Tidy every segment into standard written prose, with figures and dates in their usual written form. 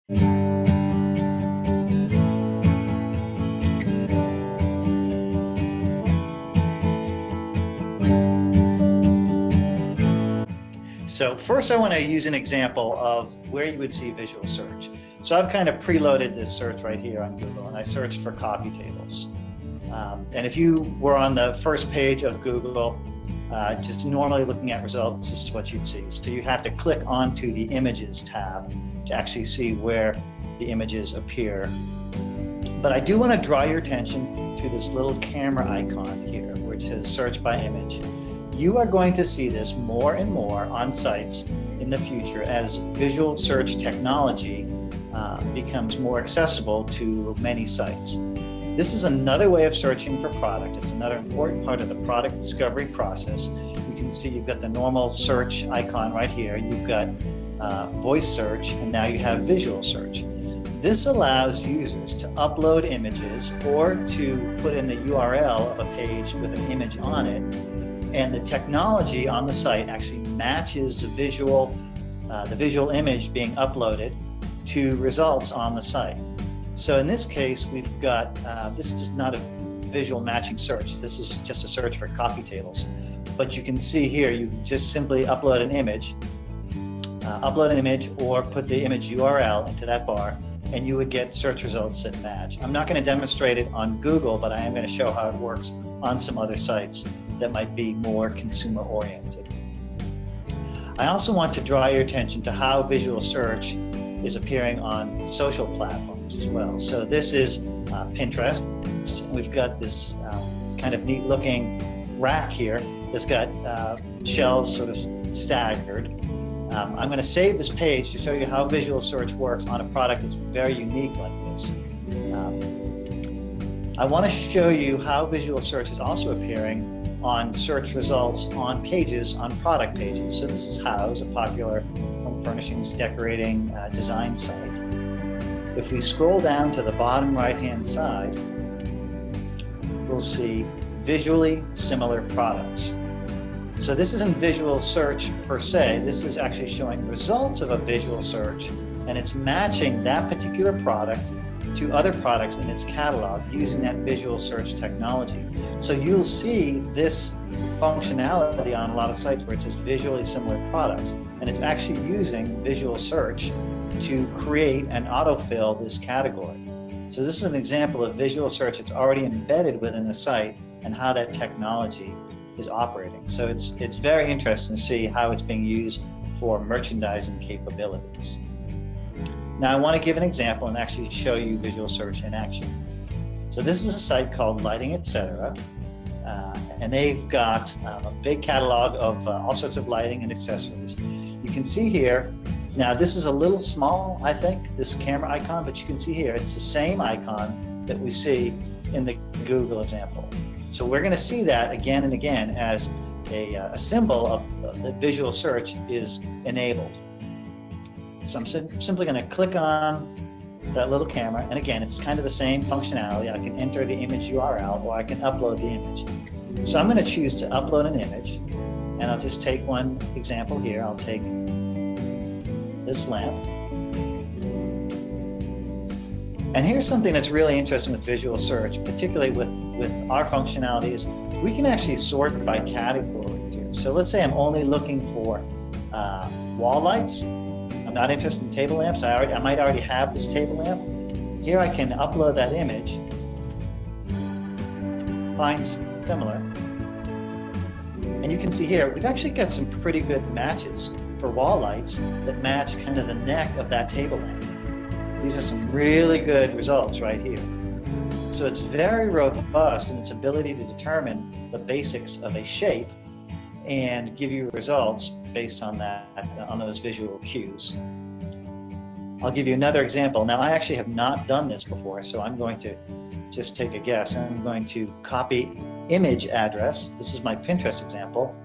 So first I want to use an example of where you would see visual search. So I've kind of preloaded this search right here on Google, and I searched for coffee tables. And if you were on the first page of Google, just normally looking at results, this is what you'd see. So you have to click onto the Images tab to actually see where the images appear. But I do want to draw your attention to this little camera icon here, which says Search by Image. You are going to see this more and more on sites in the future as visual search technology becomes more accessible to many sites. This is another way of searching for product. It's another important part of the product discovery process. You can see you've got the normal search icon right here. You've got voice search, and now you have visual search. This allows users to upload images or to put in the URL of a page with an image on it, and the technology on the site actually matches the visual image being uploaded to results on the site. So in this case, we've got, this is not a visual matching search. This is just a search for coffee tables. But you can see here, you can just simply upload an image or put the image URL into that bar, and you would get search results that match. I'm not going to demonstrate it on Google, but I am going to show how it works on some other sites that might be more consumer oriented. I also want to draw your attention to how visual search is appearing on social platforms as well. So this is Pinterest. We've got this kind of neat looking rack here that's got shelves sort of staggered. I'm going to save this page to show you how visual search works on a product that's very unique like this. I want to show you how visual search is also appearing on search results on pages, on product pages. So this is House, a popular home furnishings, decorating, design site. If we scroll down to the bottom right-hand side, we'll see visually similar products. So this isn't visual search per se. This is actually showing results of a visual search, and it's matching that particular product to other products in its catalog using that visual search technology. So you'll see this functionality on a lot of sites where it says visually similar products, and it's actually using visual search to create and autofill this category. So this is an example of visual search that's already embedded within the site and how that technology is operating. So it's very interesting to see how it's being used for merchandising capabilities. Now I want to give an example and actually show you visual search in action. So this is a site called Lighting, Etc. And they've got a big catalog of all sorts of lighting and accessories. You can see here, now this is a little small, I think, this camera icon, but you can see here, it's the same icon that we see in the Google example. So we're going to see that again and again as a symbol of that visual search is enabled. So I'm simply going to click on that little camera, and again, it's kind of the same functionality. I can enter the image URL, or I can upload the image. So I'm going to choose to upload an image, and I'll just take one example here. I'll take this lamp. And here's something that's really interesting with visual search, particularly with our functionalities. We can actually sort by category here. So let's say I'm only looking for wall lights. I'm not interested in table lamps. I might already have this table lamp. Here I can upload that image, find similar, and you can see here we've actually got some pretty good matches for wall lights that match kind of the neck of that table lamp. These are some really good results right here. So it's very robust in its ability to determine the basics of a shape and give you results based on that, on those visual cues. I'll give you another example. Now I actually have not done this before, so I'm going to just take a guess. I'm going to copy image address. This is my Pinterest example.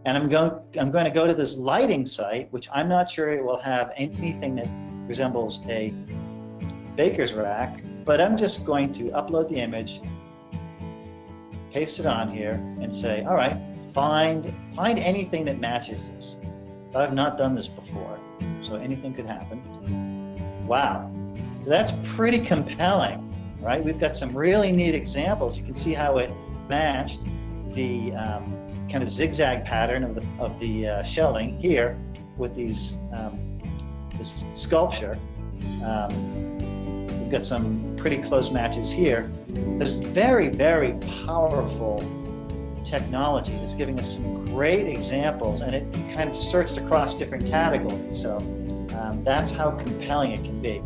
And I'm going to go to this lighting site, which I'm not sure it will have anything that resembles a baker's rack, but I'm just going to upload the image, paste it on here, and say, all right, find anything that matches this. I've not done this before, so anything could happen. Wow. So that's pretty compelling, right? We've got some really neat examples. You can see how it matched the kind of zigzag pattern of the shelving here with these this sculpture. We've got some pretty close matches here. There's very, very powerful technology that's giving us some great examples, and it kind of searched across different categories. So that's how compelling it can be.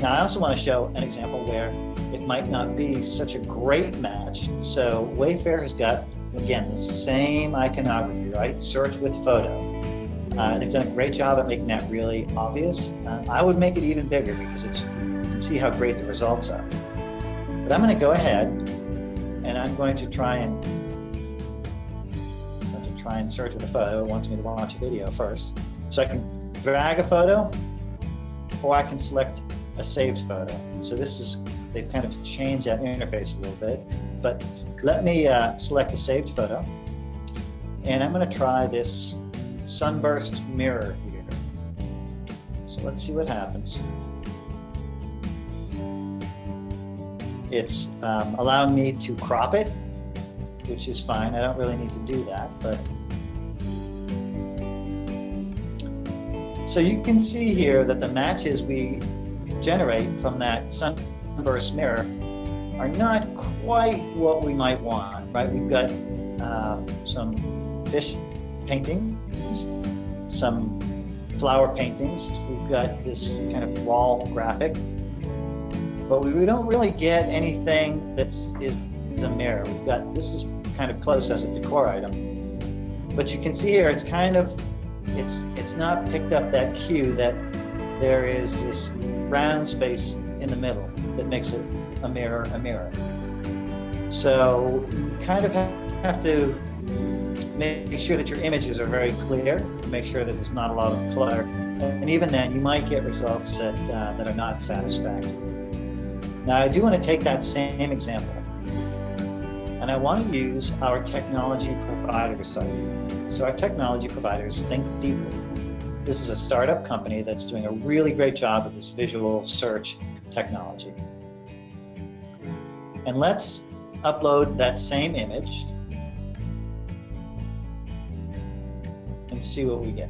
Now, I also want to show an example where it might not be such a great match. So Wayfair has got, again, the same iconography, right? Search with photo. They've done a great job at making that really obvious. I would make it even bigger because you can see how great the results are. But I'm going to go ahead and I'm going to try and search with a photo. It wants me to watch a video first. So I can drag a photo, or I can select a saved photo. So they've kind of changed that interface a little bit. But let me select a saved photo, and I'm going to try this sunburst mirror here. So let's see what happens. It's allowing me to crop it, which is fine. I don't really need to do that, but so you can see here that the matches we generate from that sunburst mirror are not quite what we might want, right? We've got some fish paintings, some flower paintings. We've got this kind of wall graphic, but we don't really get anything is a mirror. We've got, this is kind of close as a decor item, but you can see here it's kind of, it's not picked up that cue that there is this round space in the middle that makes it a mirror. So you kind of have to make sure that your images are very clear, make sure that there's not a lot of clutter, and even then you might get results that are not satisfactory. Now I do want to take that same example, and I want to use our technology provider site. So our technology providers Think Deeply. This is a startup company that's doing a really great job with this visual search technology. And let's upload that same image and see what we get.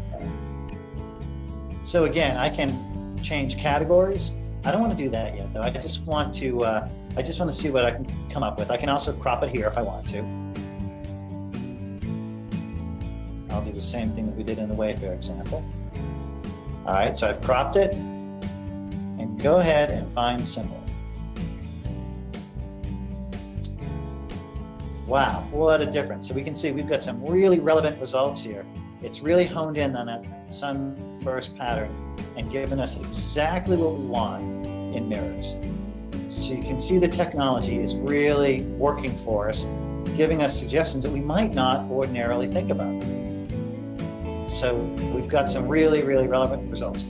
So again, I can change categories. I don't want to do that yet, though. I just want to see what I can come up with. I can also crop it here if I want to. I'll do the same thing that we did in the Wayfair example. All right, so I've cropped it, and go ahead and find similar. Wow, what a difference. So we can see we've got some really relevant results here. It's really honed in on that sunburst pattern and given us exactly what we want in mirrors. So you can see the technology is really working for us, giving us suggestions that we might not ordinarily think about. So we've got some really, really relevant results.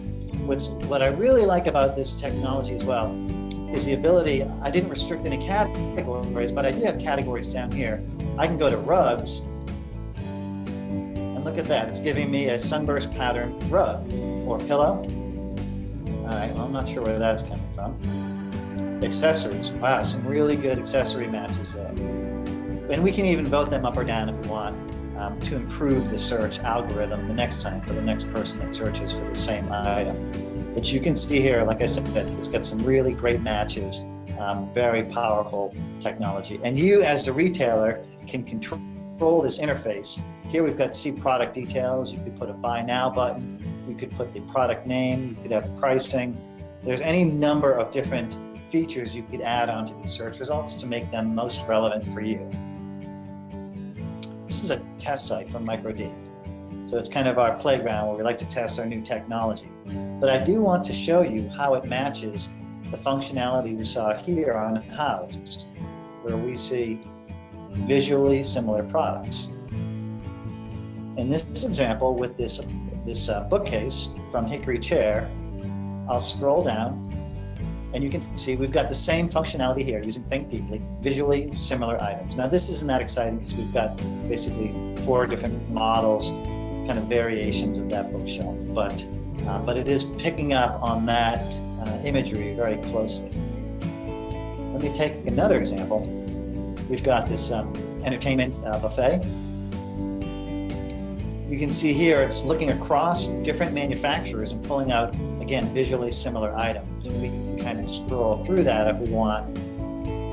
What I really like about this technology as well is the ability, I didn't restrict any categories, but I do have categories down here. I can go to rugs, and look at that. It's giving me a sunburst pattern rug or pillow. All right, well, I'm not sure where that's coming from. Accessories, wow, some really good accessory matches there. And we can even vote them up or down if we want to improve the search algorithm the next time for the next person that searches for the same item. But you can see here, like I said, it's got some really great matches, very powerful technology. And you, as the retailer, can control this interface. Here we've got see product details. You could put a buy now button. You could put the product name. You could have pricing. There's any number of different features you could add onto these search results to make them most relevant for you. This is a test site from MicroD. So it's kind of our playground where we like to test our new technology. But I do want to show you how it matches the functionality we saw here on Housed, where we see visually similar products. In this example, with this bookcase from Hickory Chair, I'll scroll down, and you can see we've got the same functionality here using Think Deeply, visually similar items. Now this isn't that exciting because we've got basically 4 different models, kind of variations of that bookshelf, but but it is picking up on that imagery very closely. Let me take another example. We've got this entertainment buffet. You can see here it's looking across different manufacturers and pulling out, again, visually similar items. We can kind of scroll through that if we want,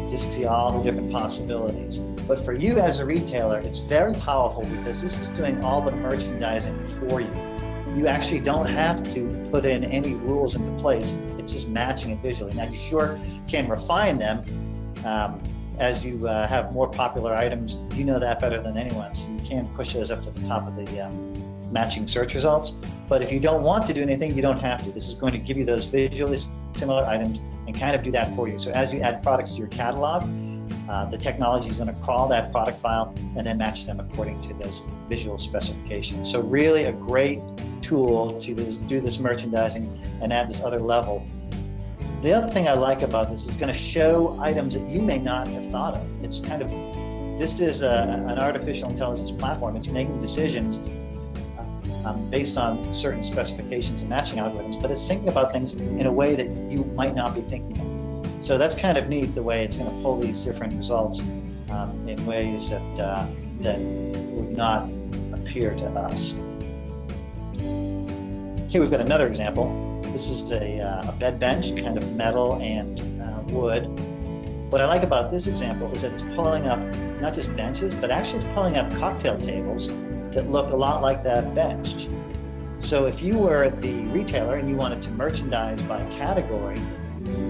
just see all the different possibilities. But for you as a retailer, it's very powerful because this is doing all the merchandising for you. You actually don't have to put in any rules into place. It's just matching it visually. Now, you sure can refine them as you have more popular items. You know that better than anyone, so you can push those up to the top of the matching search results. But if you don't want to do anything, you don't have to. This is going to give you those visually similar items and kind of do that for you. So as you add products to your catalog, the technology is going to crawl that product file and then match them according to those visual specifications. So really a great tool to do this merchandising and add this other level. The other thing I like about this is going to show items that you may not have thought of. It's kind of, this is an artificial intelligence platform. It's making decisions based on certain specifications and matching algorithms, but it's thinking about things in a way that you might not be thinking of. So that's kind of neat, the way it's going to pull these different results in ways that would not appear to us. Here we've got another example. This is a bed bench, kind of metal and wood. What I like about this example is that it's pulling up not just benches, but actually it's pulling up cocktail tables that look a lot like that bench. So if you were the retailer and you wanted to merchandise by category,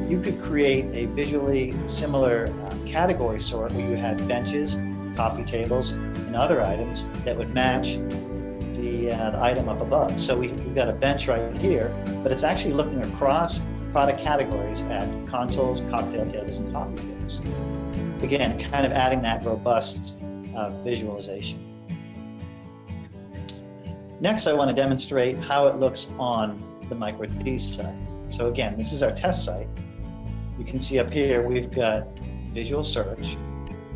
you could create a visually similar category sort where you had benches, coffee tables, and other items that would match the item up above. So we've got a bench right here, but it's actually looking across product categories at consoles, cocktail tables, and coffee tables. Again, kind of adding that robust visualization. Next, I want to demonstrate how it looks on the MicroD site. So again, this is our test site. You can see up here we've got visual search,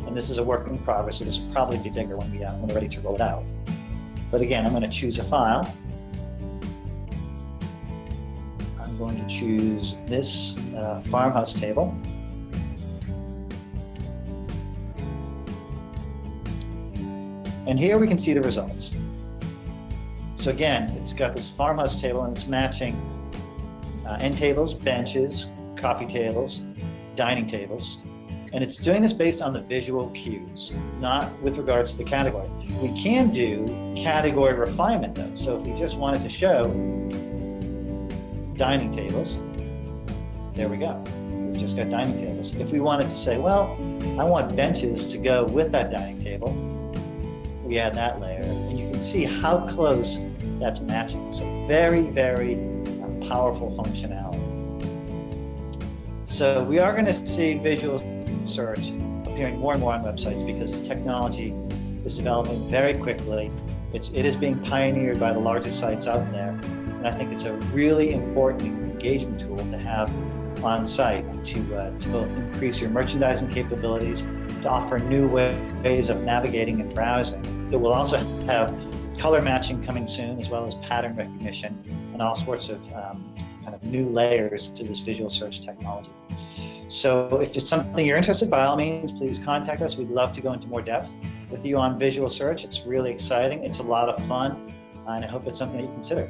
and this is a work in progress, so this will probably be bigger when we're ready to roll it out. But again, I'm going to choose a file. I'm going to choose this farmhouse table. And here we can see the results. So again, it's got this farmhouse table and it's matching end tables, benches, coffee tables, dining tables. And it's doing this based on the visual cues, not with regards to the category. We can do category refinement though. So if we just wanted to show dining tables, there we go. We've just got dining tables. If we wanted to say, well, I want benches to go with that dining table, we add that layer, and you can see how close that's matching. So very, very powerful functionality. So we are going to see visual search appearing more and more on websites because the technology is developing very quickly. It is being pioneered by the largest sites out there, and I think it's a really important engagement tool to have on site to both increase your merchandising capabilities, to offer new ways of navigating and browsing. That will also have color matching coming soon, as well as pattern recognition and all sorts of kind of new layers to this visual search technology. So if it's something you're interested, by all means, please contact us. We'd love to go into more depth with you on visual search. It's really exciting. It's a lot of fun, and I hope it's something that you consider.